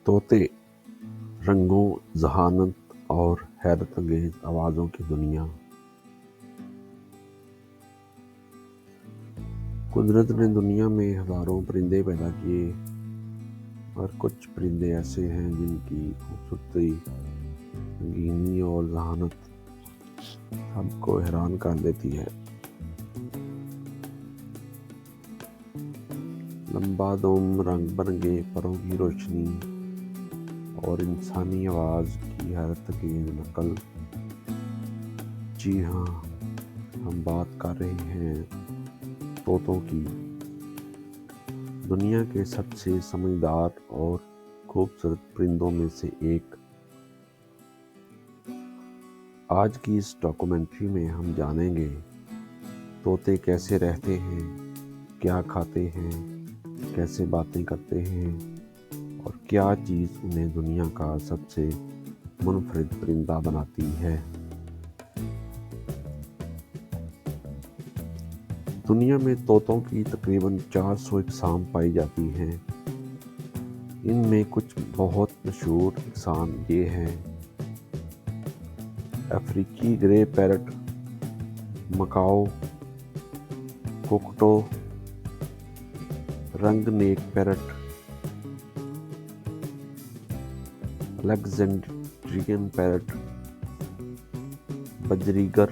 طوطے رنگوں، ذہانت اور حیرت انگیز آوازوں کی دنیا۔ قدرت نے دنیا میں ہزاروں پرندے پیدا کیے، اور کچھ پرندے ایسے ہیں جن کی خوبصورتی، رنگینی اور ذہانت سب کو حیران کر دیتی ہے۔ لمبا دم، رنگ برنگے پروں کی روشنی اور انسانی آواز کی حیرت انگیز نقل۔ جی ہاں، ہم بات کر رہے ہیں طوطوں کی، دنیا کے سب سے سمجھدار اور خوبصورت پرندوں میں سے ایک۔ آج کی اس ڈاکومنٹری میں ہم جانیں گے طوطے کیسے رہتے ہیں، کیا کھاتے ہیں، کیسے باتیں کرتے ہیں، اور کیا چیز انہیں دنیا کا سب سے منفرد پرندہ بناتی ہے۔ دنیا میں طوطوں کی تقریباً 400 اقسام پائی جاتی ہیں۔ ان میں کچھ بہت مشہور اقسام یہ ہیں: افریقی گرے پیرٹ، مکاؤ، کوکٹو، رنگ نیک پیرٹ، الیگزینڈرین پیرٹ، بجریگر۔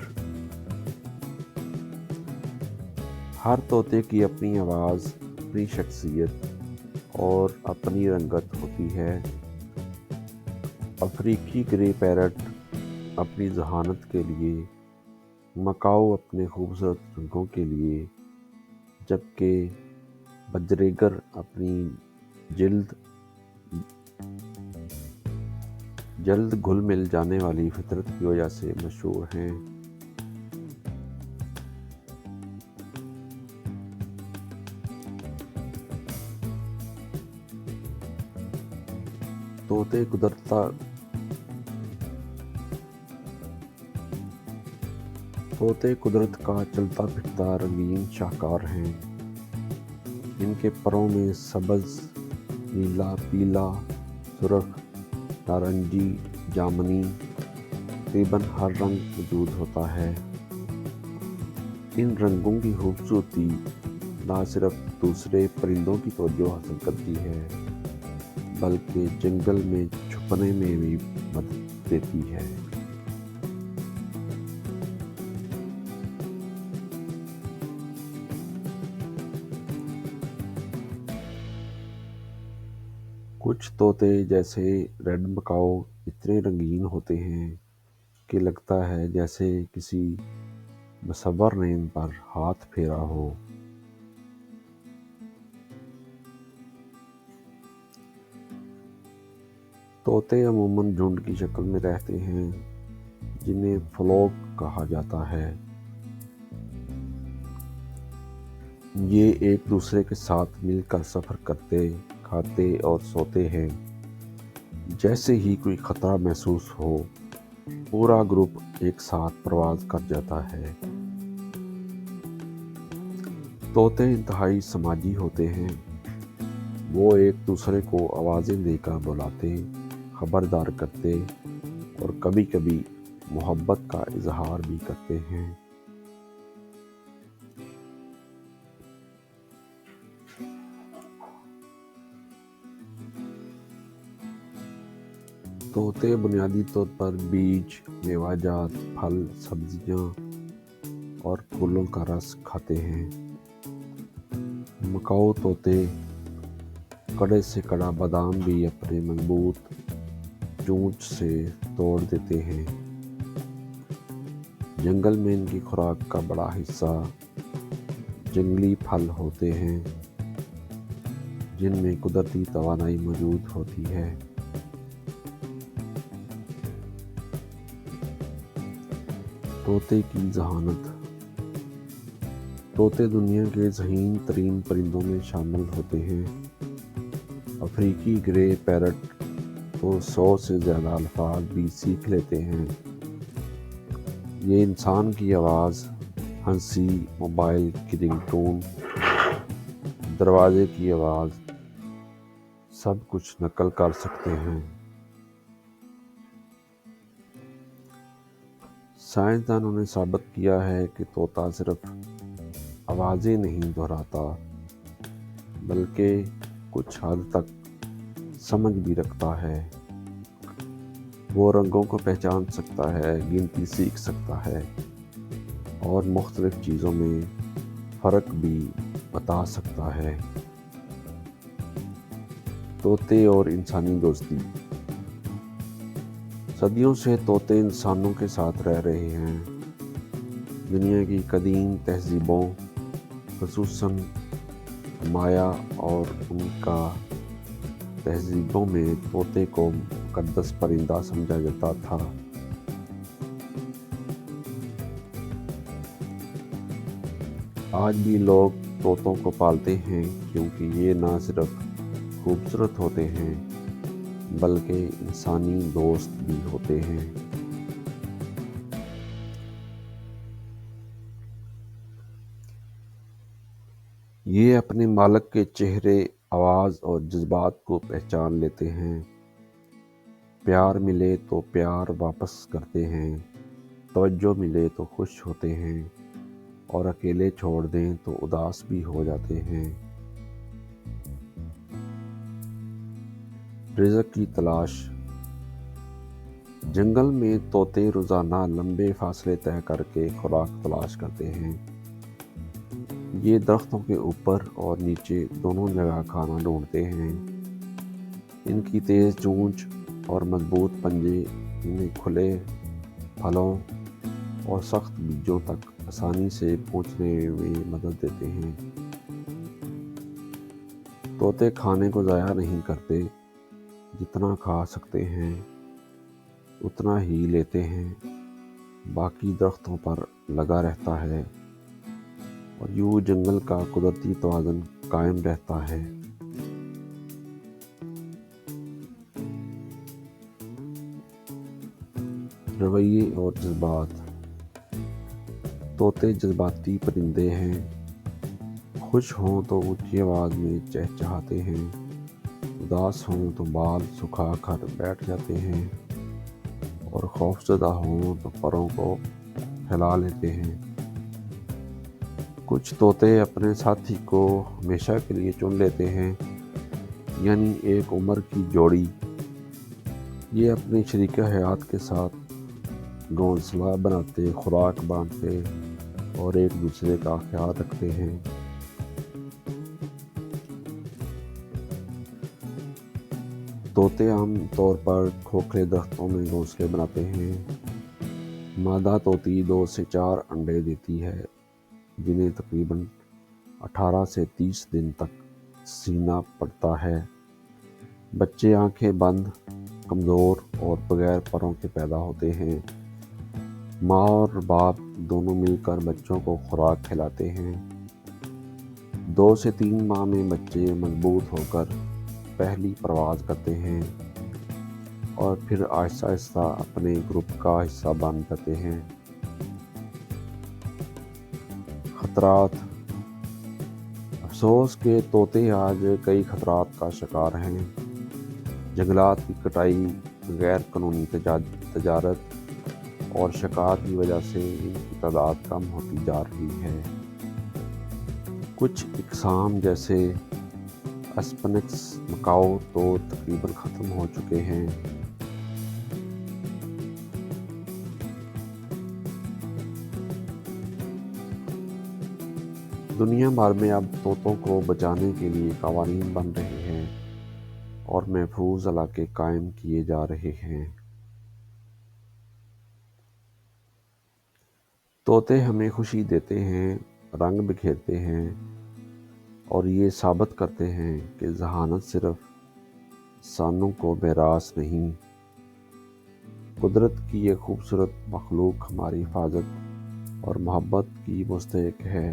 ہر طوطے کی اپنی آواز، اپنی شخصیت اور اپنی رنگت ہوتی ہے۔ افریقی گرے پیرٹ اپنی ذہانت کے لیے، مکاؤ اپنے خوبصورت رنگوں کے لیے، جبکہ بجریگر اپنی جلد گھل مل جانے والی فطرت کی وجہ سے مشہور ہیں۔ طوطے قدرت کا چلتا پھرتا رنگین شاہکار ہیں۔ ان کے پروں میں سبز، نیلا، پیلا، سرخ، نارنجی، جامنی، تقریباً ہر رنگ موجود ہوتا ہے۔ ان رنگوں کی خوبصورتی نہ صرف دوسرے پرندوں کی توجہ حاصل کرتی ہے، بلکہ جنگل میں چھپنے میں بھی مدد دیتی ہے۔ کچھ طوطے جیسے ریڈ مکاؤ اتنے رنگین ہوتے ہیں کہ لگتا ہے جیسے کسی مصور نے ان پر ہاتھ پھیرا ہو۔ طوطے عموماً جھنڈ کی شکل میں رہتے ہیں، جنہیں فلوک کہا جاتا ہے۔ یہ ایک دوسرے کے ساتھ مل کر سفر کرتے، کھاتے اور سوتے ہیں۔ جیسے ہی کوئی خطرہ محسوس ہو، پورا گروپ ایک ساتھ پرواز کر جاتا ہے۔ طوطے انتہائی سماجی ہوتے ہیں۔ وہ ایک دوسرے کو آوازیں دے کر بلاتے، خبردار کرتے اور کبھی کبھی محبت کا اظہار بھی کرتے ہیں۔ طوطے بنیادی طور پر بیج، میوہ جات، پھل، سبزیاں اور پھولوں کا رس کھاتے ہیں۔ مکاؤ طوطے کڑے سے کڑا بادام بھی اپنے مضبوط چونچ سے توڑ دیتے ہیں۔ جنگل میں ان کی خوراک کا بڑا حصہ جنگلی پھل ہوتے ہیں، جن میں قدرتی توانائی موجود ہوتی ہے۔ طوطے کی ذہانت۔ طوطے دنیا کے ذہین ترین پرندوں میں شامل ہوتے ہیں۔ افریقی گرے پیرٹ تو 100 سے زیادہ الفاظ بھی سیکھ لیتے ہیں۔ یہ انسان کی آواز، ہنسی، موبائل کی رنگ ٹون، دروازے کی آواز، سب کچھ نقل کر سکتے ہیں۔ سائنسدانوں نے ثابت کیا ہے کہ طوطا صرف آوازیں نہیں دہراتا بلکہ کچھ حد تک سمجھ بھی رکھتا ہے۔ وہ رنگوں کو پہچان سکتا ہے، گنتی سیکھ سکتا ہے اور مختلف چیزوں میں فرق بھی بتا سکتا ہے۔ طوطے اور انسانی دوستی۔ صدیوں سے طوطے انسانوں کے ساتھ رہ رہے ہیں۔ دنیا کی قدیم تہذیبوں خصوصاً مایا اور ان کا تہذیبوں میں طوطے کو مقدس پرندہ سمجھا جاتا تھا۔ آج بھی لوگ طوطوں کو پالتے ہیں کیونکہ یہ نہ صرف خوبصورت ہوتے ہیں بلکہ انسانی دوست بھی ہوتے ہیں۔ یہ اپنے مالک کے چہرے، آواز اور جذبات کو پہچان لیتے ہیں۔ پیار ملے تو پیار واپس کرتے ہیں، توجہ ملے تو خوش ہوتے ہیں اور اکیلے چھوڑ دیں تو اداس بھی ہو جاتے ہیں۔ رزق کی تلاش۔ جنگل میں طوطے روزانہ لمبے فاصلے طے کر کے خوراک تلاش کرتے ہیں۔ یہ درختوں کے اوپر اور نیچے دونوں جگہ کھانا ڈھونڈتے ہیں۔ ان کی تیز چونچ اور مضبوط پنجے انہیں کھلے پھلوں اور سخت بیجوں تک آسانی سے پہنچنے میں مدد دیتے ہیں۔ طوطے کھانے کو ضائع نہیں کرتے، جتنا کھا سکتے ہیں اتنا ہی لیتے ہیں، باقی درختوں پر لگا رہتا ہے اور یوں جنگل کا قدرتی توازن قائم رہتا ہے۔ رویے اور جذبات۔ طوطے جذباتی پرندے ہیں۔ خوش ہوں تو اونچی آواز میں چہچہاتے ہیں، اداس ہوں تو بال سکھا کر بیٹھ جاتے ہیں اور خوفزدہ ہوں تو پروں کو پھیلا لیتے ہیں۔ کچھ طوطے اپنے ساتھی کو ہمیشہ کے لیے چن لیتے ہیں، یعنی ایک عمر کی جوڑی۔ یہ اپنے شریک حیات کے ساتھ گھونسلہ بناتے، خوراک بانٹتے اور ایک دوسرے کا خیال رکھتے ہیں۔ طوطے عام طور پر کھوکھلے درختوں میں گھونسلے بناتے ہیں۔ مادہ طوطی 2 سے 4 انڈے دیتی ہے جنہیں تقریباً 18 سے 30 دن تک سینا پڑتا ہے۔ بچے آنکھیں بند، کمزور اور بغیر پروں کے پیدا ہوتے ہیں۔ ماں اور باپ دونوں مل کر بچوں کو خوراک کھلاتے ہیں۔ 2 سے 3 ماہ میں بچے مضبوط ہو کر پہلی پرواز کرتے ہیں اور پھر آہستہ آہستہ اپنے گروپ کا حصہ بن جاتے ہیں۔ خطرات۔ افسوس کہ طوطے آج کئی خطرات کا شکار ہیں۔ جنگلات کی کٹائی، غیر قانونی تجارت اور شکار کی وجہ سے ان کی تعداد کم ہوتی جا رہی ہے۔ کچھ اقسام جیسے اسپنکس مکاؤ تو تقریباً ختم ہو چکے ہیں۔ دنیا بھر میں اب طوطوں کو بچانے کے لیے قوانین بن رہے ہیں اور محفوظ علاقے قائم کیے جا رہے ہیں۔ طوطے ہمیں خوشی دیتے ہیں، رنگ بکھیرتے ہیں اور یہ ثابت کرتے ہیں کہ ذہانت صرف انسانوں کو میراث نہیں، قدرت کی یہ خوبصورت مخلوق ہماری حفاظت اور محبت کی مستحق ہے۔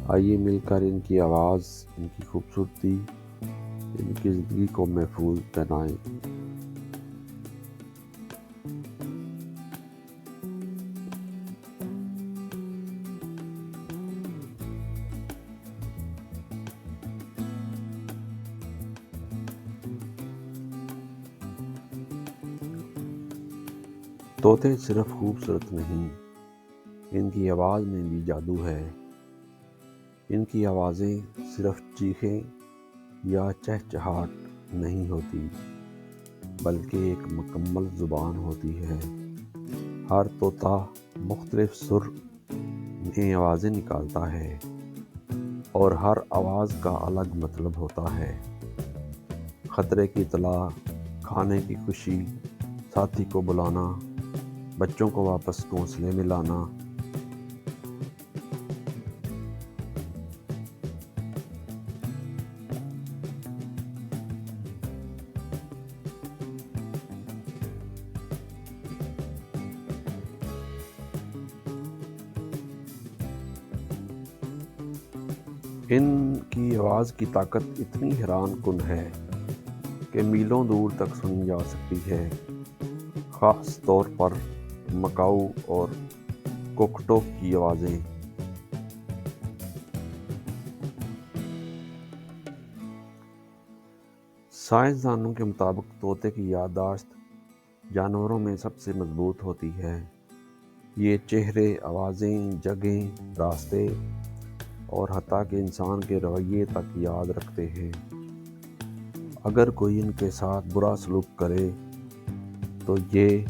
آئیے مل کر ان کی آواز، ان کی خوبصورتی، ان کی زندگی کو محفوظ بنائیں۔ طوطے صرف خوبصورت نہیں، ان کی آواز میں بھی جادو ہے۔ ان کی آوازیں صرف چیخیں یا چہچہاٹ نہیں ہوتی، بلکہ ایک مکمل زبان ہوتی ہے۔ ہر طوطا مختلف سر میں آوازیں نکالتا ہے اور ہر آواز کا الگ مطلب ہوتا ہے۔ خطرے کی اطلاع، کھانے کی خوشی، ساتھی کو بلانا، بچوں کو واپس گھونسلے میں لانا۔ ان کی آواز کی طاقت اتنی حیران کن ہے کہ میلوں دور تک سنی جا سکتی ہے، خاص طور پر مکاؤ اور کوکٹو کی آوازیں۔ سائنسدانوں کے مطابق طوطے کی یادداشت جانوروں میں سب سے مضبوط ہوتی ہے۔ یہ چہرے، آوازیں، جگہیں، راستے اور حتیٰ کہ انسان کے رویے تک یاد رکھتے ہیں۔ اگر کوئی ان کے ساتھ برا سلوک کرے تو یہ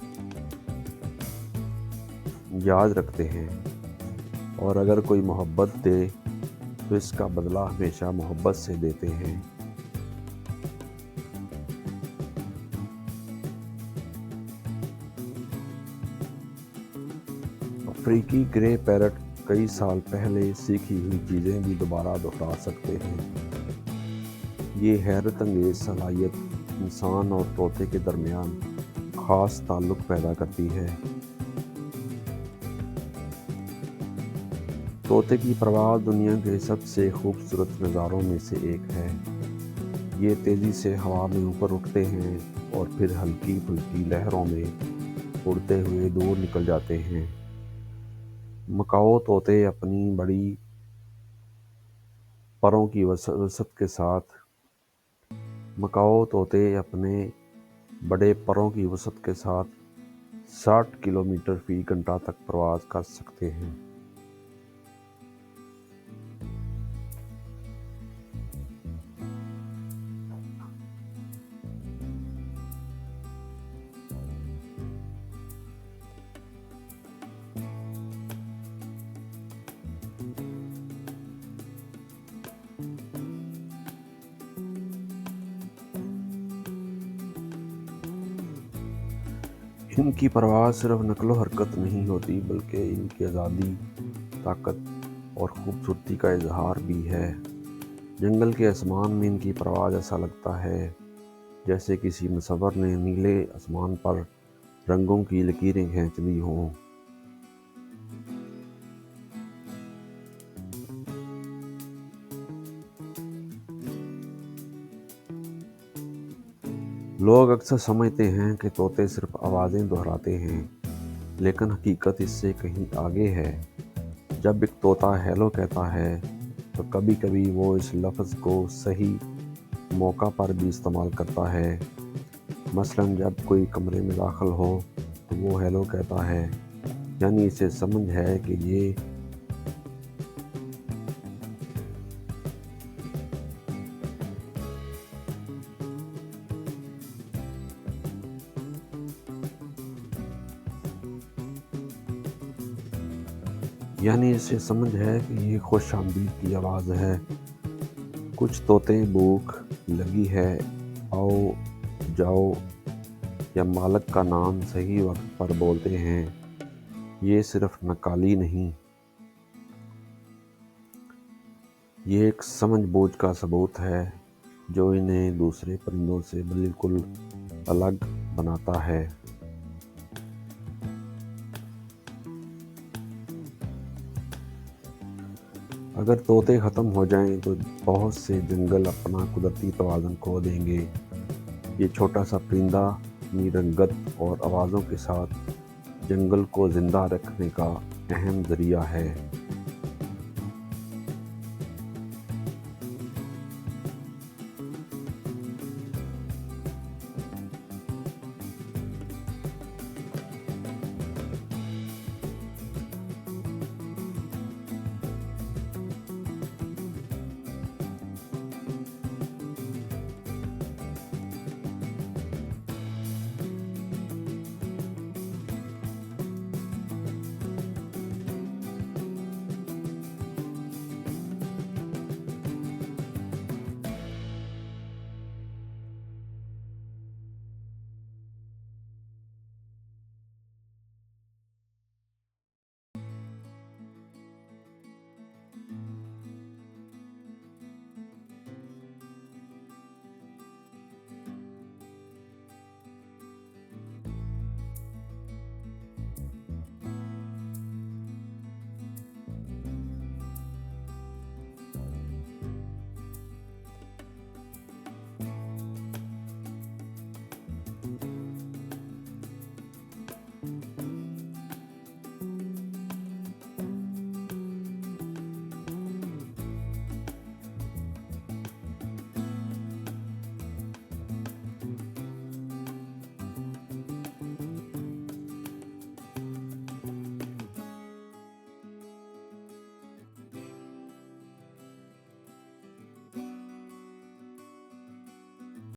یاد رکھتے ہیں، اور اگر کوئی محبت دے تو اس کا بدلہ ہمیشہ محبت سے دیتے ہیں۔ افریقی گرے پیرٹ کئی سال پہلے سیکھی ہوئی چیزیں بھی دوبارہ دہرا سکتے ہیں۔ یہ حیرت انگیز صلاحیت انسان اور طوطے کے درمیان خاص تعلق پیدا کرتی ہے۔ طوطے کی پرواز دنیا کے سب سے خوبصورت نظاروں میں سے ایک ہے۔ یہ تیزی سے ہوا میں اوپر اٹھتے ہیں اور پھر ہلکی پھلکی لہروں میں اڑتے ہوئے دور نکل جاتے ہیں۔ مکاؤ طوطے اپنی بڑی پروں کی وسعت کے ساتھ 60 کلومیٹر فی گھنٹہ تک پرواز کر سکتے ہیں۔ ان کی پرواز صرف نقل و حرکت نہیں ہوتی، بلکہ ان کی آزادی، طاقت اور خوبصورتی کا اظہار بھی ہے۔ جنگل کے آسمان میں ان کی پرواز ایسا لگتا ہے جیسے کسی مصور نے نیلے آسمان پر رنگوں کی لکیریں کھینچ لی ہوں۔ لوگ اکثر سمجھتے ہیں کہ طوطے صرف آوازیں دہراتے ہیں، لیکن حقیقت اس سے کہیں آگے ہے۔ جب ایک طوطا ہیلو کہتا ہے تو کبھی کبھی وہ اس لفظ کو صحیح موقع پر بھی استعمال کرتا ہے۔ مثلاً جب کوئی کمرے میں داخل ہو تو وہ ہیلو کہتا ہے، یعنی اسے سمجھ ہے کہ یہ خوش آمدید کی آواز ہے۔ کچھ طوطے بھوک لگی ہے، آؤ جاؤ یا مالک کا نام صحیح وقت پر بولتے ہیں۔ یہ صرف نقالی نہیں، یہ ایک سمجھ بوجھ کا ثبوت ہے جو انہیں دوسرے پرندوں سے بالکل الگ بناتا ہے۔ اگر طوطے ختم ہو جائیں تو بہت سے جنگل اپنا قدرتی توازن کھو دیں گے۔ یہ چھوٹا سا پرندہ اپنی رنگت اور آوازوں کے ساتھ جنگل کو زندہ رکھنے کا اہم ذریعہ ہے۔